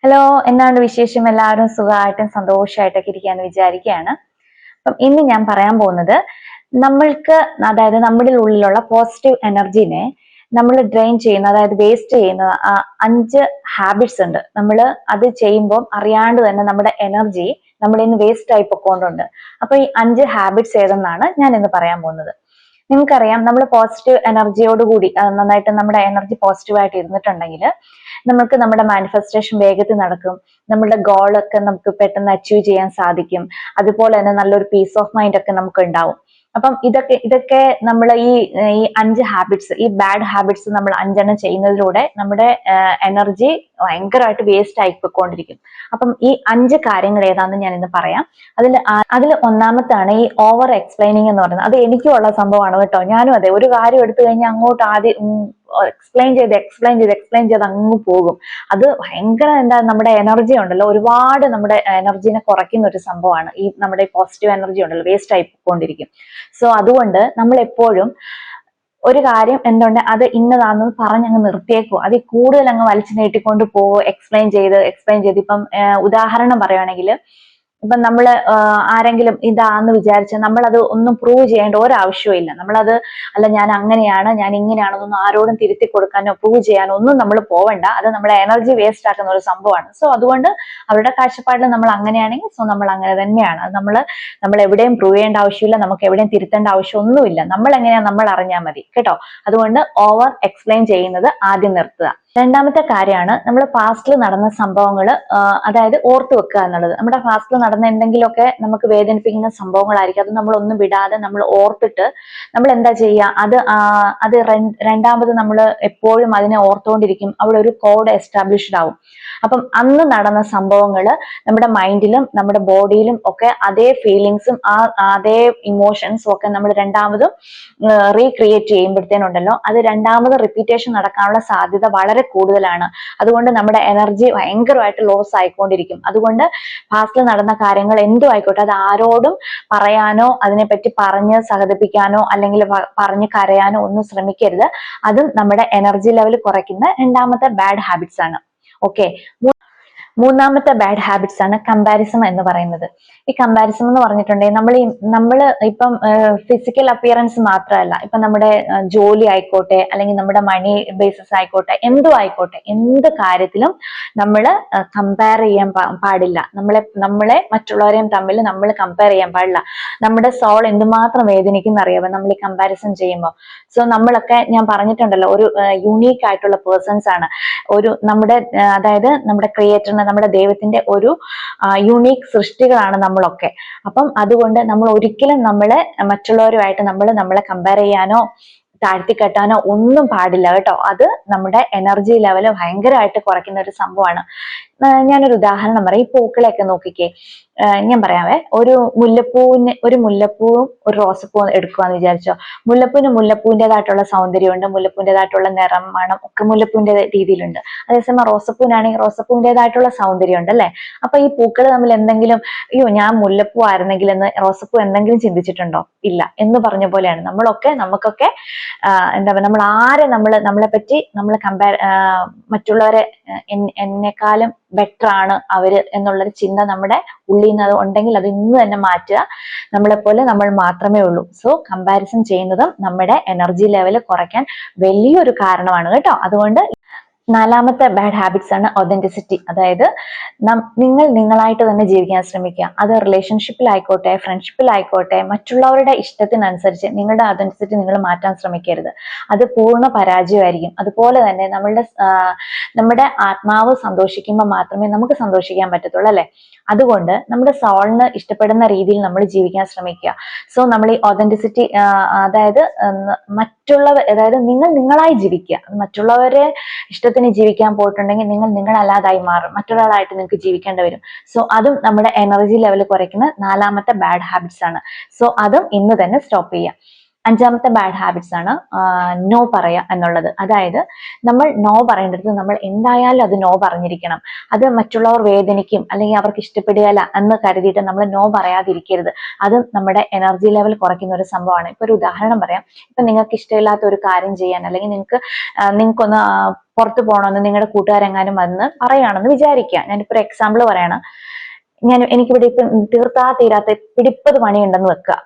Hello, എന്താണ് വിശേഷം? എല്ലാവരും സുഖമായിട്ടും സന്തോഷമായിട്ടൊക്കെ ഇരിക്കാന്ന് വിചാരിക്കുകയാണ്. അപ്പം ഇന്ന് ഞാൻ പറയാൻ പോകുന്നത് നമ്മൾക്ക്, അതായത് നമ്മുടെ ഉള്ളിലുള്ള പോസിറ്റീവ് എനർജീനെ നമ്മൾ ഡ്രെയിൻ ചെയ്യുന്ന, അതായത് വേസ്റ്റ് ചെയ്യുന്ന 5 ഹാബിറ്റ്സ് ഉണ്ട്. നമ്മൾ അത് ചെയ്യുമ്പോൾ അറിയാണ്ട് തന്നെ നമ്മുടെ എനർജി നമ്മളിൽ നിന്ന് വേസ്റ്റ് ആയി പൊക്കോണ്ടുണ്ട്. അപ്പൊ ഈ 5 ഹാബിറ്റ്സ് ഏതെന്നാണ് ഞാൻ ഇന്ന് പറയാൻ പോകുന്നത്. നിങ്ങൾക്കറിയാം, നമ്മൾ പോസിറ്റീവ് എനർജിയോട് കൂടി നന്നായിട്ട് നമ്മുടെ എനർജി പോസിറ്റീവ് ആയിട്ട് ഇരുന്നിട്ടുണ്ടെങ്കിൽ നമുക്ക് നമ്മുടെ മാനിഫെസ്റ്റേഷൻ വേഗത്തിൽ നടക്കും. നമ്മുടെ ഗോളൊക്കെ നമുക്ക് പെട്ടെന്ന് അച്ചീവ് ചെയ്യാൻ സാധിക്കും. അതുപോലെ തന്നെ നല്ലൊരു പീസ് ഓഫ് മൈൻഡ് ഒക്കെ നമുക്ക് ഉണ്ടാവും. അപ്പം ഇതൊക്കെ നമ്മൾ ഈ 5 ഹാബിറ്റ്സ്, ഈ ബാഡ് ഹാബിറ്റ്സ് നമ്മൾ 5 ചെയ്യുന്നതിലൂടെ നമ്മുടെ എനർജി ഭയങ്കരമായിട്ട് വേസ്റ്റ് ആയിക്കൊണ്ടിരിക്കും. അപ്പം ഈ 5 കാര്യങ്ങൾ ഏതാണെന്ന് ഞാൻ ഇന്ന് പറയാം. അതിൽ ഒന്നാമത്താണ് ഈ ഓവർ എക്സ്പ്ലെയിനിങ് എന്ന് പറയുന്നത്. അത് എനിക്കും ഉള്ള സംഭവമാണ് കേട്ടോ. ഞാനും അതെ, ഒരു കാര്യം എടുത്തു കഴിഞ്ഞാൽ അങ്ങോട്ട് ആദ്യം എക്സ്പ്ലെയിൻ ചെയ്ത് അങ്ങ് പോകും. അത് ഭയങ്കര നമ്മുടെ എനർജി ഉണ്ടല്ലോ, ഒരുപാട് നമ്മുടെ എനർജിനെ കുറയ്ക്കുന്ന ഒരു സംഭവമാണ്. ഈ നമ്മുടെ പോസിറ്റീവ് എനർജി ഉണ്ടല്ലോ, വേസ്റ്റ് ആയി പോയിക്കൊണ്ടിരിക്കും. സോ അതുകൊണ്ട് നമ്മൾ എപ്പോഴും ഒരു കാര്യം എന്തുകൊണ്ട് അത് ഇന്നതാണെന്ന് പറഞ്ഞങ്ങ് നിർത്തിയേക്കോ, അതിൽ കൂടുതൽ അങ്ങ് വലിച്ചു നീട്ടിക്കൊണ്ട് പോവോ, എക്സ്പ്ലെയിൻ ചെയ്ത് ഇപ്പം ഉദാഹരണം പറയുകയാണെങ്കിൽ, ഇപ്പം നമ്മൾ ആരെങ്കിലും ഇതാന്ന് വിചാരിച്ചാൽ നമ്മൾ അത് ഒന്നും പ്രൂവ് ചെയ്യേണ്ട ഒരാവശ്യവും ഇല്ല. നമ്മളത് അല്ല ഞാൻ അങ്ങനെയാണ്, ഞാൻ ഇങ്ങനെയാണെന്നൊന്നും ആരോടും തിരുത്തി കൊടുക്കാനോ പ്രൂവ് ചെയ്യാനോ ഒന്നും നമ്മൾ പോവണ്ട. അത് നമ്മളെ എനർജി വേസ്റ്റ് ആക്കുന്ന ഒരു സംഭവമാണ്. സോ അതുകൊണ്ട് അവരുടെ കാഴ്ചപ്പാടിൽ നമ്മൾ അങ്ങനെയാണെങ്കിൽ സോ നമ്മൾ അങ്ങനെ തന്നെയാണ്. അത് നമ്മൾ എവിടെയും പ്രൂവ് ചെയ്യേണ്ട ആവശ്യമില്ല, നമുക്ക് എവിടെയും തിരുത്തേണ്ട ആവശ്യമൊന്നുമില്ല. നമ്മൾ എങ്ങനെയാ നമ്മൾ അറിഞ്ഞാൽ മതി കേട്ടോ. അതുകൊണ്ട് ഓവർ എക്സ്പ്ലെയിൻ ചെയ്യുന്നത് ആദ്യം നിർത്തുക. രണ്ടാമത്തെ കാര്യമാണ് നമ്മൾ പാസ്റ്റിൽ നടന്ന സംഭവങ്ങൾ, അതായത് ഓർത്തു വെക്കുക എന്നുള്ളത്. നമ്മുടെ പാസ്റ്റിൽ നടന്ന എന്തെങ്കിലുമൊക്കെ നമുക്ക് വേദനിപ്പിക്കുന്ന സംഭവങ്ങളായിരിക്കും. അത് നമ്മൾ ഒന്നും വിടാതെ നമ്മൾ ഓർത്തിട്ട് നമ്മൾ എന്താ ചെയ്യുക, അത് രണ്ടാമത് നമ്മൾ എപ്പോഴും അതിനെ ഓർത്തുകൊണ്ടിരിക്കും. അവിടെ ഒരു കോഡ് എസ്റ്റാബ്ലിഷ്ഡ് ആവും. അപ്പം അന്ന് നടന്ന സംഭവങ്ങൾ നമ്മുടെ മൈൻഡിലും നമ്മുടെ ബോഡിയിലും ഒക്കെ അതേ ഫീലിങ്സും അതേ ഇമോഷൻസും ഒക്കെ നമ്മൾ രണ്ടാമതും റീക്രിയേറ്റ് ചെയ്യുമ്പോഴത്തേനുണ്ടല്ലോ, അത് രണ്ടാമത് റിപ്പീറ്റേഷൻ നടക്കാനുള്ള സാധ്യത വളരെ കൂടുതലാണ്. അതുകൊണ്ട് നമ്മുടെ എനർജി ഭയങ്കരമായിട്ട് ലോസ് ആയിക്കൊണ്ടിരിക്കും. അതുകൊണ്ട് പാസ്റ്റിൽ നടന്ന കാര്യങ്ങൾ എന്തും ആയിക്കോട്ടെ, അത് ആരോടും പറയാനോ അതിനെപ്പറ്റി പറഞ്ഞ് സഹതിപ്പിക്കാനോ അല്ലെങ്കിൽ പറഞ്ഞ് കരയാനോ ഒന്നും ശ്രമിക്കരുത്. അതും നമ്മുടെ എനർജി ലെവൽ കുറയ്ക്കുന്ന രണ്ടാമത്തെ ബാഡ് ഹാബിറ്റ്സ് ആണ്. ഓക്കെ, മൂന്നാമത്തെ ബാഡ് ഹാബിറ്റ്സ് ആണ് കമ്പാരിസൺ എന്ന് പറയുന്നത്. ഈ കമ്പാരിസൺ എന്ന് പറഞ്ഞിട്ടുണ്ടെങ്കിൽ നമ്മൾ ഇപ്പം ഫിസിക്കൽ അപ്പിയറൻസ് മാത്രമല്ല, ഇപ്പൊ നമ്മുടെ ജോലി ആയിക്കോട്ടെ അല്ലെങ്കിൽ നമ്മുടെ മണി ബേസിസ് ആയിക്കോട്ടെ, എന്തും ആയിക്കോട്ടെ, എന്ത് കാര്യത്തിലും നമ്മൾ കമ്പയർ ചെയ്യാൻ പാടില്ല. നമ്മളെ മറ്റുള്ളവരെയും തമ്മിൽ നമ്മൾ കമ്പയർ ചെയ്യാൻ പാടില്ല. നമ്മുടെ സോൾ എന്തുമാത്രം വേദനിക്കുന്ന അറിയാമോ നമ്മൾ ഈ കമ്പാരിസൺ ചെയ്യുമ്പോൾ. സോ നമ്മളൊക്കെ ഞാൻ പറഞ്ഞിട്ടുണ്ടല്ലോ, ഒരു യുണീക്ക് ആയിട്ടുള്ള പേഴ്സൺസ് ആണ്. നമ്മുടെ അതായത് നമ്മുടെ ക്രിയേറ്ററിന്, നമ്മുടെ ദൈവത്തിന്റെ ഒരു യുണീക്ക് സൃഷ്ടികളാണ് നമ്മളൊക്കെ. അപ്പം അതുകൊണ്ട് നമ്മൾ ഒരിക്കലും മറ്റുള്ളവരുമായിട്ട് നമ്മളെ കമ്പയർ ചെയ്യാനോ താഴ്ത്തിക്കെട്ടാനോ ഒന്നും പാടില്ല കേട്ടോ. അത് നമ്മുടെ എനർജി ലെവൽ ഭയങ്കരമായിട്ട് കുറയ്ക്കുന്ന ഒരു സംഭവമാണ്. ഞാനൊരു ഉദാഹരണം പറയാം. ഈ പൂക്കളെയൊക്കെ നോക്കിക്കേ. ഞാൻ പറയാവേ, ഒരു മുല്ലപ്പൂവും ഒരു റോസപ്പൂവും എടുക്കുവാന്ന് വിചാരിച്ചോ. മുല്ലപ്പൂവിൻ്റെതായിട്ടുള്ള സൗന്ദര്യമുണ്ട്, മുല്ലപ്പൂവിൻ്റെതായിട്ടുള്ള നിറം, മണം ഒക്കെ മുല്ലപ്പൂവിന്റെ രീതിയിലുണ്ട്. അതേസമയം റോസപ്പൂവിനാണെങ്കിൽ റോസപ്പൂവിൻ്റെതായിട്ടുള്ള സൗന്ദര്യം ഉണ്ട് അല്ലെ. അപ്പൊ ഈ പൂക്കൾ തമ്മിൽ എന്തെങ്കിലും, അയ്യോ ഞാൻ മുല്ലപ്പൂ ആയിരുന്നെങ്കിൽ എന്ന് റോസപ്പൂ എന്തെങ്കിലും ചിന്തിച്ചിട്ടുണ്ടോ? ഇല്ല. എന്ന് പറഞ്ഞ പോലെയാണ് നമുക്കൊക്കെ എന്താ പറയുക, നമ്മളെ പറ്റി നമ്മൾ മറ്റുള്ളവരെ എന്നെക്കാളും ബെറ്റർ ആണ് അവര് എന്നുള്ളൊരു ചിന്ത നമ്മുടെ ഉള്ളിൽ നിന്ന് അത് ഉണ്ടെങ്കിൽ അത് ഇന്ന് തന്നെ മാറ്റുക. നമ്മളെപ്പോലെ നമ്മൾ മാത്രമേ ഉള്ളൂ. സോ കമ്പാരിസൺ ചെയ്യുന്നതും നമ്മുടെ എനർജി ലെവൽ കുറയ്ക്കാൻ വലിയൊരു കാരണമാണ് കേട്ടോ. അതുകൊണ്ട് നാലാമത്തെ ബാഡ് ഹാബിറ്റ്സ് ആണ് ഒതന്റിസിറ്റി. അതായത് നിങ്ങൾ നിങ്ങളായിട്ട് തന്നെ ജീവിക്കാൻ ശ്രമിക്കുക. അത് റിലേഷൻഷിപ്പിലായിക്കോട്ടെ, ഫ്രണ്ട്ഷിപ്പിലായിക്കോട്ടെ, മറ്റുള്ളവരുടെ ഇഷ്ടത്തിനനുസരിച്ച് നിങ്ങളുടെ ഒതന്റിസിറ്റി നിങ്ങൾ മാറ്റാൻ ശ്രമിക്കരുത്. അത് പൂർണ്ണ പരാജയമായിരിക്കും. അതുപോലെ തന്നെ നമ്മുടെ ആത്മാവ് സന്തോഷിക്കുമ്പോൾ മാത്രമേ നമുക്ക് സന്തോഷിക്കാൻ പറ്റത്തുള്ളൂ അല്ലെ. അതുകൊണ്ട് നമ്മുടെ സോളിന് ഇഷ്ടപ്പെടുന്ന രീതിയിൽ നമ്മൾ ജീവിക്കാൻ ശ്രമിക്കുക. സോ നമ്മൾ ഈ ഒതന്റിസിറ്റി, അതായത് അതായത് നിങ്ങൾ നിങ്ങളായി ജീവിക്കുക. മറ്റുള്ളവരെ ഇഷ്ടത്തിന് ജീവിക്കാൻ പോയിട്ടുണ്ടെങ്കിൽ നിങ്ങൾ നിങ്ങളല്ലാതായി മാറും. മറ്റൊരാളായിട്ട് നിങ്ങൾക്ക് ജീവിക്കേണ്ടി വരും. സോ അതും നമ്മുടെ എനർജി ലെവൽ കുറയ്ക്കുന്ന നാലാമത്തെ ബാഡ് ഹാബിറ്റ്സ് ആണ്. സോ അതും ഇന്ന് തന്നെ സ്റ്റോപ്പ് ചെയ്യാം. അഞ്ചാമത്തെ ബാഡ് ഹാബിറ്റ്സ് ആണ് നോ പറയാ എന്നുള്ളത്. അതായത് നമ്മൾ നോ പറയേണ്ടത് നമ്മൾ എന്തായാലും അത് നോ പറഞ്ഞിരിക്കണം. അത് മറ്റുള്ളവർ വേദനിക്കും അല്ലെങ്കിൽ അവർക്ക് ഇഷ്ടപ്പെടുകയല്ല എന്ന് കരുതിയിട്ട് നമ്മൾ നോ പറയാതിരിക്കരുത്. അത് നമ്മുടെ എനർജി ലെവൽ കുറയ്ക്കുന്ന ഒരു സംഭവമാണ്. ഇപ്പൊ ഒരു ഉദാഹരണം പറയാം. ഇപ്പൊ നിങ്ങൾക്ക് ഇഷ്ടമില്ലാത്ത ഒരു കാര്യം ചെയ്യാൻ അല്ലെങ്കിൽ നിങ്ങൾക്കൊന്ന് പുറത്തു പോകണമെന്ന് നിങ്ങളുടെ കൂട്ടുകാരെങ്ങാനും വന്ന് പറയുകയാണെന്ന് വിചാരിക്കുക. ഞാനിപ്പോ ഒരു എക്സാമ്പിൾ പറയണം. എനിക്കിവിടെ ഇപ്പം തീരാത്ത പിടിപ്പത് പണിയുണ്ടെന്ന് വെക്കുക.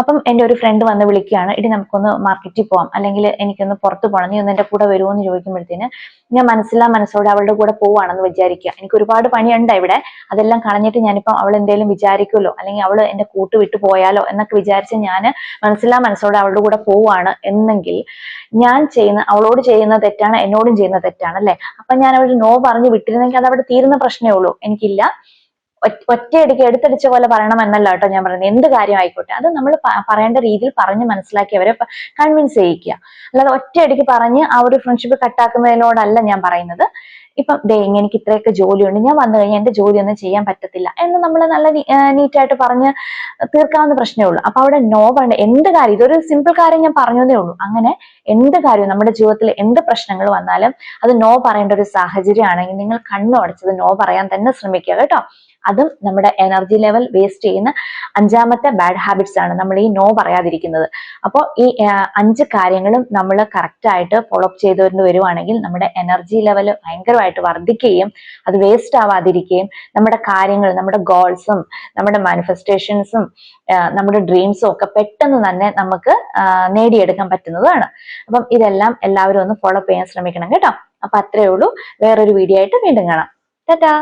അപ്പം എൻ്റെ ഒരു ഫ്രണ്ട് വന്ന് വിളിക്കുകയാണ്, ഇടി നമുക്കൊന്ന് മാർക്കറ്റിൽ പോവാം, അല്ലെങ്കിൽ എനിക്കൊന്ന് പുറത്ത് പോകണം, നീ ഒന്ന് എൻ്റെ കൂടെ വരുമോ എന്ന് ചോദിക്കുമ്പോഴത്തേന് ഞാൻ മനസ്സോടെ അവളുടെ കൂടെ പോവാണെന്ന് വിചാരിക്കുക. എനിക്ക് ഒരുപാട് പണിയുണ്ട് ഇവിടെ, അതെല്ലാം കളഞ്ഞിട്ട് ഞാനിപ്പം അവൾ എന്തെങ്കിലും വിചാരിക്കുമല്ലോ, അല്ലെങ്കിൽ അവൾ എന്റെ കൂട്ട് വിട്ടു പോയാലോ എന്നൊക്കെ വിചാരിച്ച് ഞാൻ മനസ്സോടെ അവളുടെ കൂടെ പോവാണ് എന്നെങ്കിൽ അവളോട് ചെയ്യുന്ന തെറ്റാണ്, എന്നോടും ചെയ്യുന്ന തെറ്റാണ് അല്ലെ. അപ്പൊ ഞാൻ അവൾ നോ പറഞ്ഞ് വിട്ടിരുന്നെങ്കിൽ അത് അവിടെ തീരുന്ന പ്രശ്നമേ ഉള്ളൂ. എനിക്കില്ല, ഒറ്റയടിക്ക് എടുത്തടിച്ച പോലെ പറയണം എന്നല്ല കേട്ടോ ഞാൻ പറയുന്നത്. എന്ത് കാര്യം ആയിക്കോട്ടെ അത് നമ്മൾ പറയേണ്ട രീതിയിൽ പറഞ്ഞ് മനസ്സിലാക്കി അവരെ കൺവിൻസ് ചെയ്യിക്കുക. അല്ലാതെ ഒറ്റയടിക്ക് പറഞ്ഞ് ആ ഒരു ഫ്രണ്ട്ഷിപ്പ് കട്ടാക്കുന്നതിനോടല്ല ഞാൻ പറയുന്നത്. ഇപ്പം എനിക്ക് ഇത്രയൊക്കെ ജോലിയുണ്ട്, ഞാൻ വന്നു കഴിഞ്ഞാൽ എന്റെ ജോലിയൊന്നും ചെയ്യാൻ പറ്റത്തില്ല എന്ന് നമ്മൾ നല്ല നീറ്റായിട്ട് പറഞ്ഞ് തീർക്കാവുന്ന പ്രശ്നമേ ഉള്ളൂ. അപ്പൊ അവിടെ നോ പറയണ്ട. എന്ത് കാര്യം, ഇതൊരു സിമ്പിൾ കാര്യം ഞാൻ പറഞ്ഞതേ ഉള്ളൂ. അങ്ങനെ എന്ത് കാര്യവും നമ്മുടെ ജീവിതത്തിൽ എന്ത് പ്രശ്നങ്ങൾ വന്നാലും അത് നോ പറയേണ്ട ഒരു സാഹചര്യമാണെങ്കിൽ നിങ്ങൾ കണ്ണുടച്ചത് നോ പറയാൻ തന്നെ ശ്രമിക്കുക കേട്ടോ. അതും നമ്മുടെ എനർജി ലെവൽ വേസ്റ്റ് ചെയ്യുന്ന അഞ്ചാമത്തെ ബാഡ് ഹാബിറ്റ്സ് ആണ്, നമ്മൾ ഈ നോ പറയാതിരിക്കുന്നത്. അപ്പോൾ ഈ 5 കാര്യങ്ങളും നമ്മൾ കറക്റ്റ് ആയിട്ട് ഫോളോ അപ്പ് ചെയ്തുകൊണ്ട് വരുവാണെങ്കിൽ നമ്മുടെ എനർജി ലെവൽ ഭയങ്കരമായിട്ട് വർദ്ധിക്കുകയും അത് വേസ്റ്റ് ആവാതിരിക്കുകയും നമ്മുടെ കാര്യങ്ങൾ, നമ്മുടെ ഗോൾസും നമ്മുടെ മാനിഫെസ്റ്റേഷൻസും നമ്മുടെ ഡ്രീംസും ഒക്കെ പെട്ടെന്ന് തന്നെ നമുക്ക് നേടിയെടുക്കാൻ പറ്റുന്നതാണ്. അപ്പം ഇതെല്ലാം എല്ലാവരും ഒന്ന് ഫോളോ അപ്പ് ചെയ്യാൻ ശ്രമിക്കണം കേട്ടോ. അപ്പൊ അത്രയേ ഉള്ളൂ. വേറൊരു വീഡിയോ ആയിട്ട് വീണ്ടും കാണാം. ടാറ്റാ.